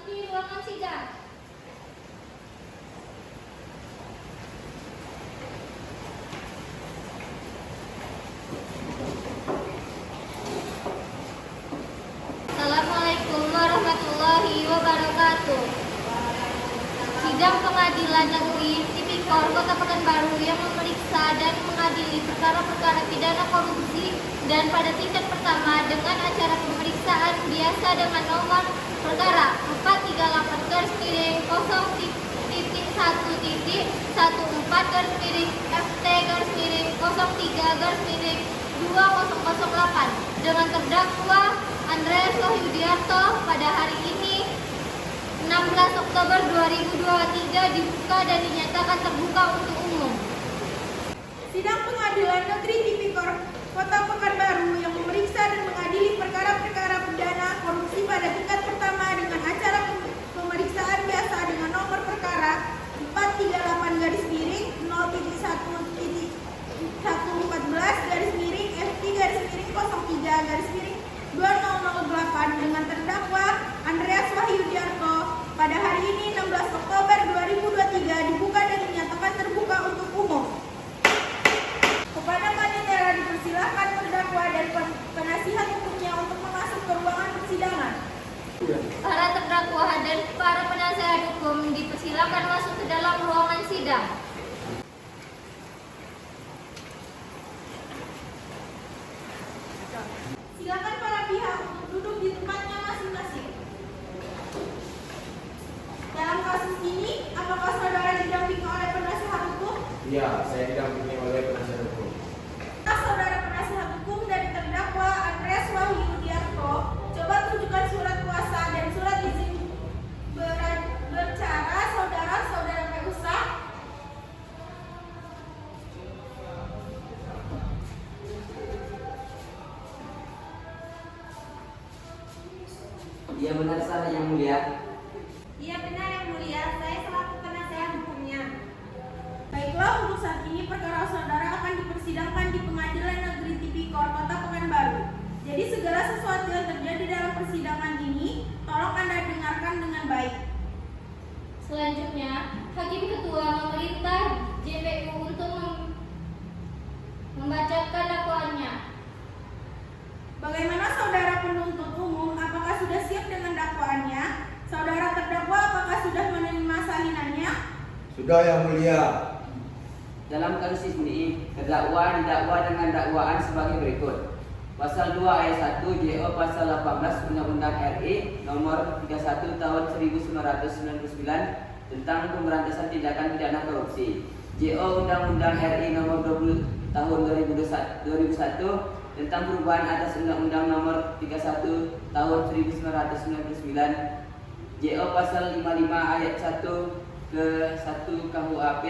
memasuki ruangan sidang. Assalamualaikum warahmatullahi wabarakatuh. Sidang Pengadilan Negeri Tipikor Kota Pekanbaru yang memeriksa dan mengadili perkara-perkara pidana korupsi dan pada tingkat pertama dengan acara pemeriksaan biasa dengan nomor perkara 438-0FT-03-2008 dengan terdakwa Andreas Wahyudiarto pada hari ini 16 Oktober 2023 dibuka dan dinyatakan terbuka untuk umum. Sidang Pengadilan Negeri Tipikor Kota Pekanbaru yang memeriksa dan mengadili perkara-perkara pidana korupsi pada tingkat pertama dengan acara pemeriksaan biasa dengan nomor perkara 438-114-FT-03-2008 dengan terdakwa Andreas Wahyudiarto pada hari ini 16 Oktober 2023 dibuka dan dinyatakan terbuka untuk umum. Kepada panitia dipersilakan terdakwa dan penasihat hukumnya untuk masuk ke ruangan persidangan. Para terdakwa dan para penasihat hukum dipersilakan masuk ke dalam ruangan sidang. Silakan para pihak untuk duduk di tempatnya masing-masing. Dalam kasus ini, apakah saudara didampingi oleh penasihat hukum? Iya, saya didampingi oleh penasihat hukum. Saudara penasihat hukum dari terdakwa Andreas Wahyudiarto, coba tunjukkan surat kuasa dan surat izin berbicara saudara P.U.S.A. Iya benar sah yang mulia. Iya benar yang mulia, saya selaku penasihat hukumnya. Baiklah, untuk saat ini perkara saudara akan dipersidangkan di Pengadilan Negeri Tipikor Kota Pekanbaru. Jadi segala sesuatu yang terjadi dalam persidangan ini, tolong Anda dengarkan dengan baik. Selanjutnya, Hakim Ketua memerintah JPU untuk membacakan dakwaannya. Bagaimana saudara penuntut umum, apakah sudah siap dengan dakwaannya? Saudara terdakwa apakah sudah menerima salinannya? Sudah yang mulia. Dalam kasus ini, terdakwa didakwa dengan dakwaan sebagai berikut. Pasal 2 ayat 1 JO pasal 18 Undang-Undang RI nomor 31 tahun 1999 tentang pemberantasan tindakan pidana korupsi. JO Undang-Undang RI nomor 20 tahun 2001 tentang perubahan atas Undang-Undang nomor 31 tahun 1999. JO pasal 55 ayat 1 ke 1 KUHP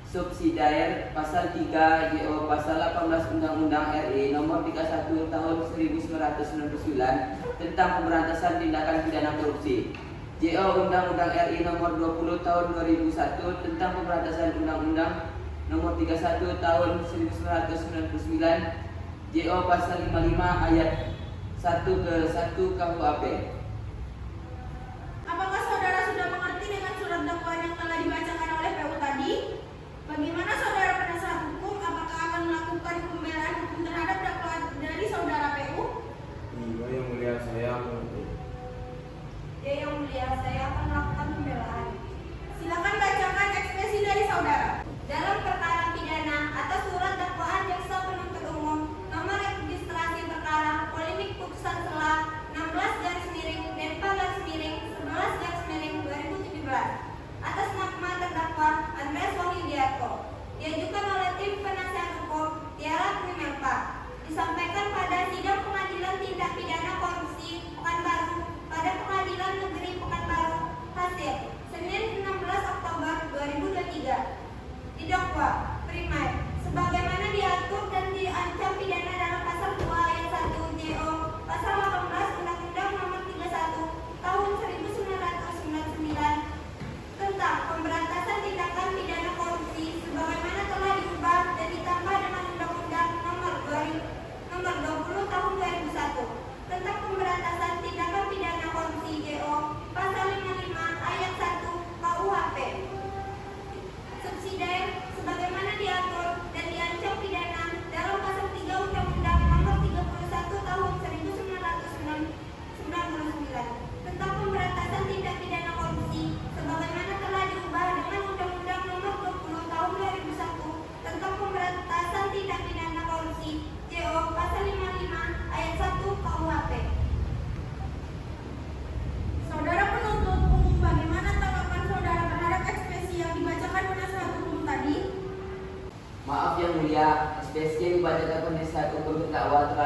subsidiar pasal 3 JO pasal 18 Undang-Undang RI nomor 31 tahun 1999 tentang pemberantasan tindakan pidana korupsi. JO Undang-Undang RI nomor 20 tahun 2001 tentang pemberantasan Undang-Undang nomor 31 tahun 1999. JO pasal 55 ayat 1 ke 1 KUHP. Apakah saudara sudah mengerti dengan surat dakwaan yang telah dibacakan oleh PU tadi? Bagaimana saudara penasihat hukum, apakah akan melakukan pembelaan hukum terhadap dakwaan dari saudara PU? Iya yang mulia, saya menuntut. Ya yang mulia, saya akan melakukan pembelaan. Silakan bacakan ekspresi dari saudara. Dalam perkara pidana atas surat dakwaan jaksa penuntut umum nomor registrasi perkara polemik putusan selah 16/2023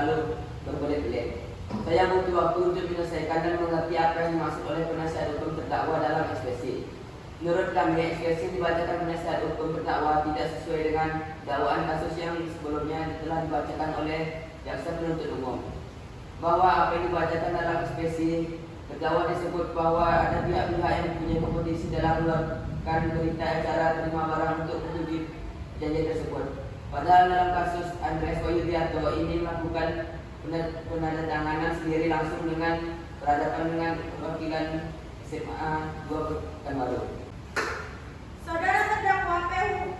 terlalu berbelit-belit. Saya butuh waktu untuk menyelesaikan dan mengerti apa yang dimaksud oleh penasihat hukum terdakwa dalam ekspresi. Menurut kami, ekspresi dibacakan penasihat hukum terdakwa tidak sesuai dengan dakwaan kasus yang sebelumnya telah dibacakan oleh jaksa penuntut umum. Bahwa apa yang dibacakan dalam ekspresi terdakwa disebut bahwa ada pihak-pihak yang mempunyai kompetisi dalam melakukan berita acara terima barang untuk menyetujui janji tersebut. Padahal dalam kasus Andreas Wahyudiarto ini melakukan penandatanganan sendiri langsung dengan berhadapan dengan perwakilan SMA 2 Pekanbaru. Saudara terdakwa PU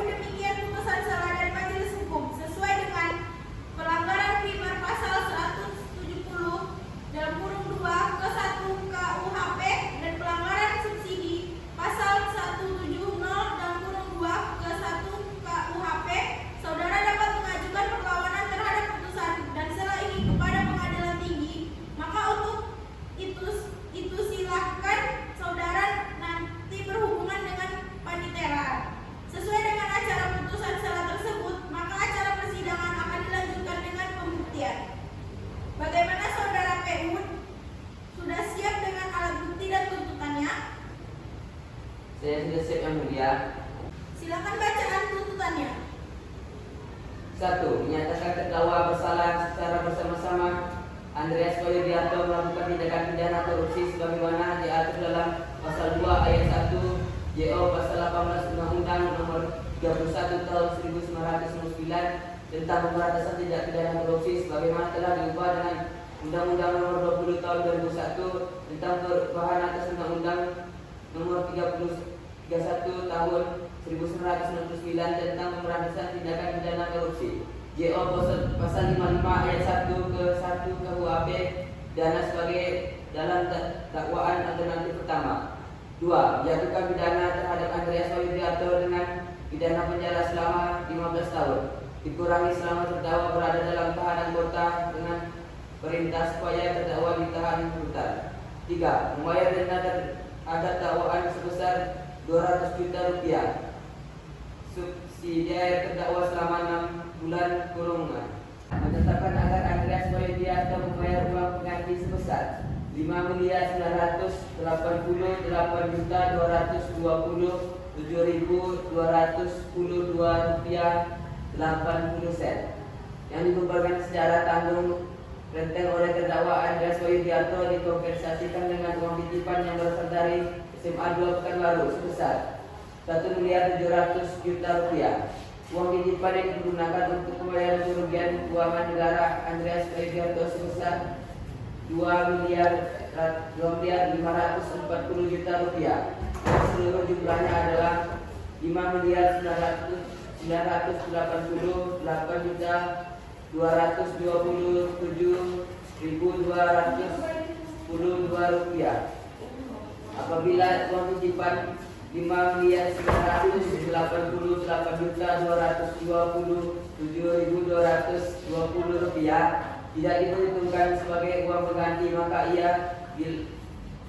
demikian putusan salah dari majelis hukum sesuai dengan pelanggaran primer pasal 170 dalam kurung 2 ke 1 KUHP dan pelanggaran subsidi pasal 170 dalam kurung 2 ke 1 KUHP. Saudara dapat mengajukan perlawanan terhadap putusan dan setelah ini kepada pengadilan tinggi. Maka untuk itu silahkan saudara nanti berhubungan dengan panitera. Sesuai dengan acara putusan salah tersebut, maka acara persidangan akan dilanjutkan dengan pembuktian. Bagaimana saudara PU? Sudah siap dengan alat bukti dan tuntutannya? Saya sudah siap yang mulia. Silakan bacaan tuntutannya. 1. Menyatakan terdakwa bersalah secara bersama-sama Andreas Wahyudiarto melakukan tindakan pidana korupsi sebagaimana diatur dalam pasal 2 ayat 1 JO pasal 18 Undang-Undang Nomor 31 Tahun 1999 tentang pemberantasan tindak pidana korupsi sebagaimana telah diubah dengan Undang-Undang Nomor 20 Tahun 2001 tentang perubahan atas Undang-Undang Nomor 31 Tahun 1999 tentang pemberantasan tindakan pidana korupsi. JO pasal 55 ayat 1 ke 1 KUHP dana sebagai dalam dakwaan alternatif pertama. 2. Menjatuhkan pidana terhadap Andreas Wahyudiarto dengan pidana penjara selama 15 tahun dikurangi selama terdakwa berada dalam tahanan kota dengan perintah supaya terdakwa ditahan rutan. 3. Membayar denda terhadap dakwaan sebesar 200 juta rupiah subsidiar terdakwa selama 6 bulan kurungan. Menetapkan agar Andreas Wahyudiarto membayar uang pengganti sebesar 5.988.227.210 rupiah 80 sen yang dibebankan secara tanggung renteng oleh terdakwa Andreas Wahyudiarto dikompensasikan dengan uang titipan yang berasal dari SMA 2 Pekanbaru sebesar 1.700.000.000 rupiah. Uang titipan yang digunakan untuk membayar kerugian keuangan negara Andreas Wahyudiarto sebesar 2.540.000.000 rupiah. Seluruh jumlahnya adalah 5.988.227.210 rupiah. Apabila uang titipan 5.988.227.220 rupiah tidak diperhitungkan sebagai uang pengganti, maka ia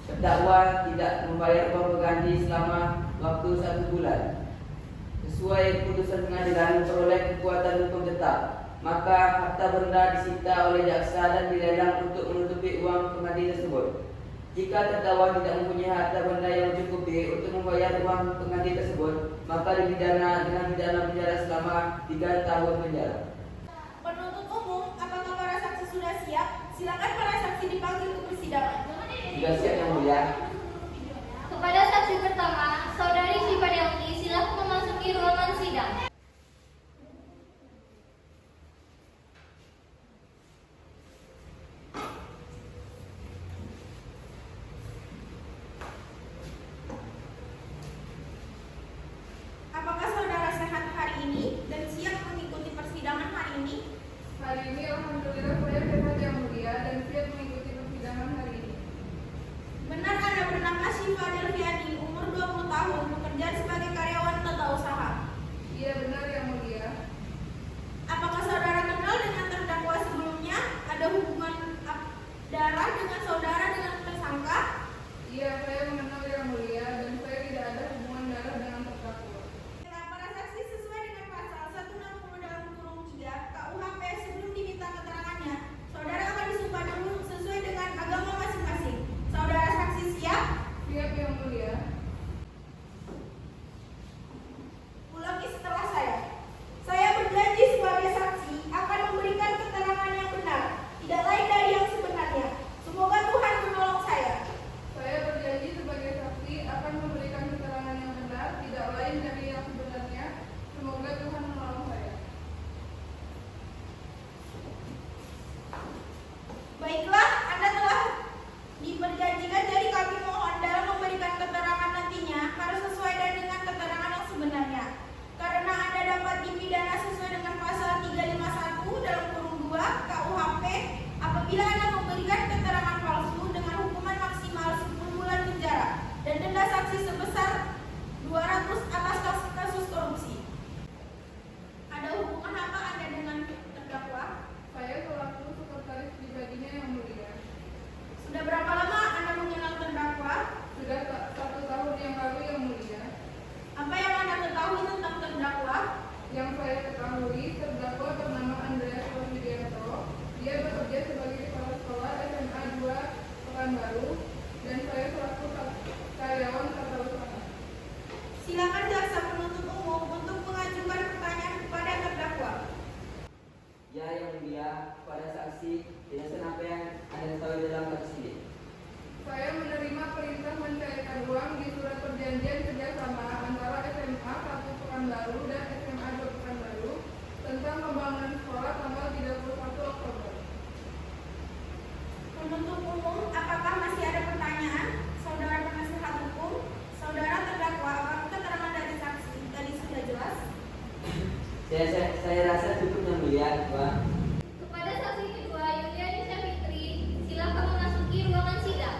terdakwa tidak membayar uang pengganti selama waktu 1 bulan. Sesuai putusan pengadilan memperoleh kekuatan hukum tetap, maka harta benda disita oleh jaksa dan dilelang untuk menutupi uang pengganti tersebut. Jika terdakwa tidak mempunyai harta benda yang mencukupi untuk membayar uang pengganti tersebut, maka dipidana dengan pidana penjara selama 3 tahun penjara. Penuntut umum, apakah para saksi sudah siap? Silakan para saksi dipanggil ke persidangan. Sudah siap yang mulia. Kepada saksi pertama, Saudari Syifa Delki, silakan memasuki ruangan sidang. Apakah saudara sehat hari ini dan siap mengikuti persidangan hari ini? Hari ini alhamdulillah saya sehat yang mulia dan siap mengikuti persidangan hari ini. Benar Anda bernama Syifa Delviani, umur 20 tahun, bekerja sebagai karyawan tata usaha. Iya benar yang mulia. Apakah saudara kenal dengan terdakwa sebelumnya? Ada hubungan darah dengan saudara dengan tersangka? Iya saya mengenal yang mulia dan saya tidak ada hubungan darah dengan terdakwa. Para saksi sesuai dengan pasal 160 dalam kurung 3 KUHP sebelum diminta Pekanbaru, dan saya selaku karyawan tata usaha. Silakan jaksa penuntut umum untuk mengajukan pertanyaan kepada terdakwa. Ya, yang mulia, pada saksi, jelasan apa yang Anda ketahui dalam kasus ini? Saya menerima perintah mencairkan uang di surat perjanjian kerjasama antara SMA 1 Pekanbaru dan SMA 2 Pekanbaru tentang pembangunan sekolah tanggal 31 Oktober. Penuntut umum, apakah masih ada pertanyaan? Saudara penasihat hukum, saudara terdakwa, apakah keterangan dari saksi tadi sudah jelas? Saya rasa cukup yang mulia, Pak. Kepada saksi kedua, Yuliani Fitri, silakan memasuki ruangan sidang.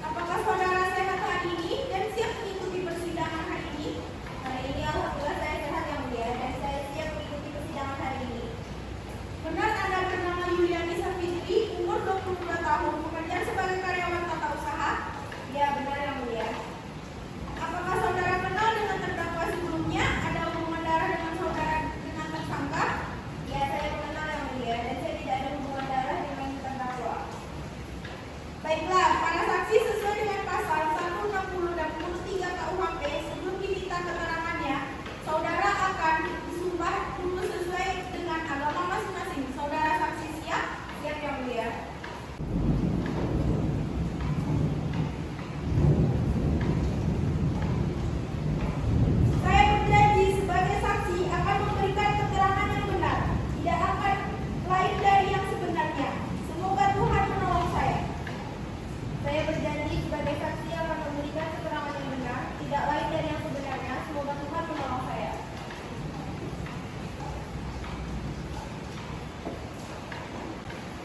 Apakah saudara sehat hari ini dan siap mengikuti persidangan hari ini? Hari ini alhamdulillah saya sehat yang mulia dan saya siap mengikuti persidangan hari ini. Benar Anda bernama Yuliani Fitri, umur 22 tahun, bekerja sebagai karyawan tata usaha? Ya, benar yang mulia. Apakah saudara kenal dengan terdakwa sebelumnya? Ada hubungan darah dengan saudara dengan tersangka? Ya, saya mengenal yang mulia dan saya tidak ada hubungan darah dengan terdakwa. Baiklah, para saksi sesuai dengan pasal 160 dan 63 KUHP sebelum diminta keterangannya, saudara akan disumpah dulu sesuai dengan agama masing-masing. Saudara saksi siap? Siap yang mulia. Saya berjanji sebagai saksi akan memberikan keterangan yang benar, tidak akan lain dari yang sebenarnya. Semoga Tuhan menolong saya. Saya berjanji sebagai saksi akan memberikan keterangan yang benar, tidak lain dari yang sebenarnya. Semoga Tuhan menolong saya.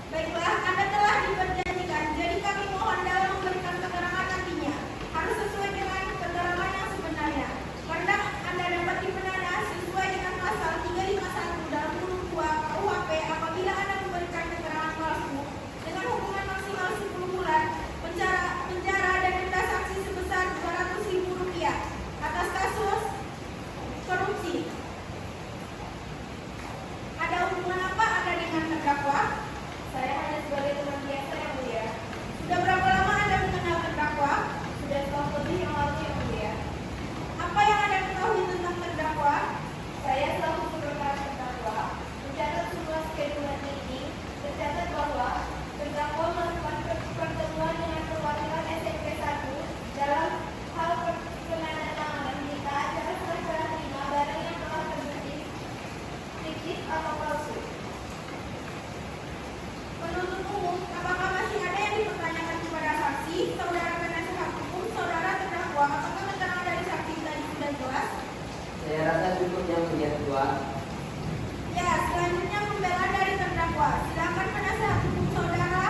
Baiklah, Anda telah diperjanjikan, jadi kami mohon dalam memberikan keterangan nantinya harus sesuai dengan keterangan yang sebenarnya. Karena Anda dapat dipidana sesuai dengan pasal 351 dalam huruf 2 KUHP apabila Anda memberikan keterangan palsu dengan hukuman maksimal 10 bulan penjara dan denda saksi sebesar Rp200.000 atas kasus korupsi. Ada hubungan apa Anda dengan terdakwa? Saya hanya sebagai teman biasa yang mulia. Sudah berapa lama Anda mengenal terdakwa? Sudah setahun lebih yang lalu yang mulia. Apa yang Anda ketahui tentang terdakwa? Saya selaku sekretaris terdakwa mencatat semua skedulan meeting, tercatat bahwa terdakwa melakukan pertemuan dengan perwakilan SMP 1 dalam hal penandatanganan berita acara serah terima barang yang telah terbukti fiktif atau palsu. Penuntut umum, apakah masih ada yang dipertanyakan kepada saksi, saudara penasihat hukum, saudara terdakwa? Apakah keterangan dari saksi tadi sudah jelas? Saya rasa cukup yang mulia, Tuan. Ya, selanjutnya pembelaan dari terdakwa. Silakan penasihat hukum saudara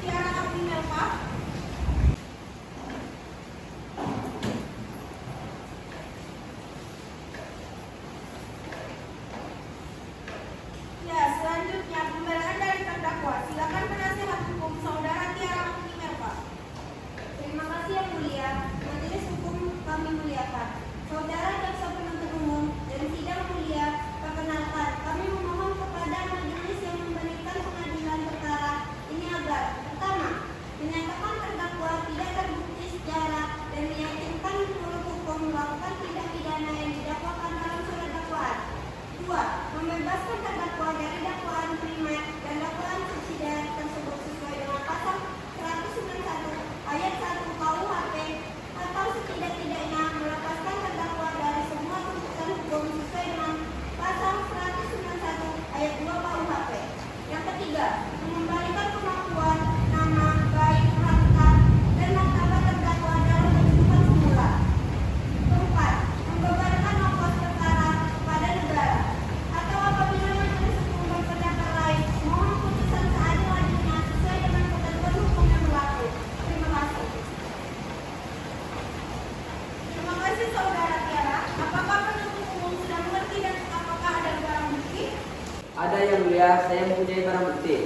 Tiara Abdi Melpa. Ya, selanjutnya pembelaan dari terdakwa. Silakan penasihat hukum saudara Tiara Abdi Melpa. Terima kasih yang mulia. Majelis hukum kami muliakan. Saudara jaksa penuntut umum dan sidang mulia, perkenalkan kami memohon kepada majelis yang memberikan pengadilan perkara ini agar pertama, menyatakan terdakwa tidak terbukti secara dan meyakinkan menurut hukum melakukan tindak pidana yang didakwakan dalam surat dakwaan. Dua, membebaskan terdakwa dari dakwaan primer dan dakwaan subsidiar tersebut sesuai dengan pasal 191 ayat 1 KUHP atau setidak-tidaknya melepaskan terdakwa dari semua tuntutan hukum sesuai dengan pasal 191 ayat 2 KUHP. Yang ketiga, mengembalikan kemampuan, nama, baik, harta, dan martabat terdakwa dalam kehidupan semula. Keempat, membebankan ongkos perkara kepada negara. Atau apabila majelis hukum berpendapat lain, mohon putusan seadil-adilnya sesuai dengan ketentuan hukum yang berlaku. Terima kasih. Terima kasih saudara Tiara. Apakah penuntut umum sudah mengerti dan apakah ada barang bukti? Ada yang mulia, saya mempunyai barang bukti.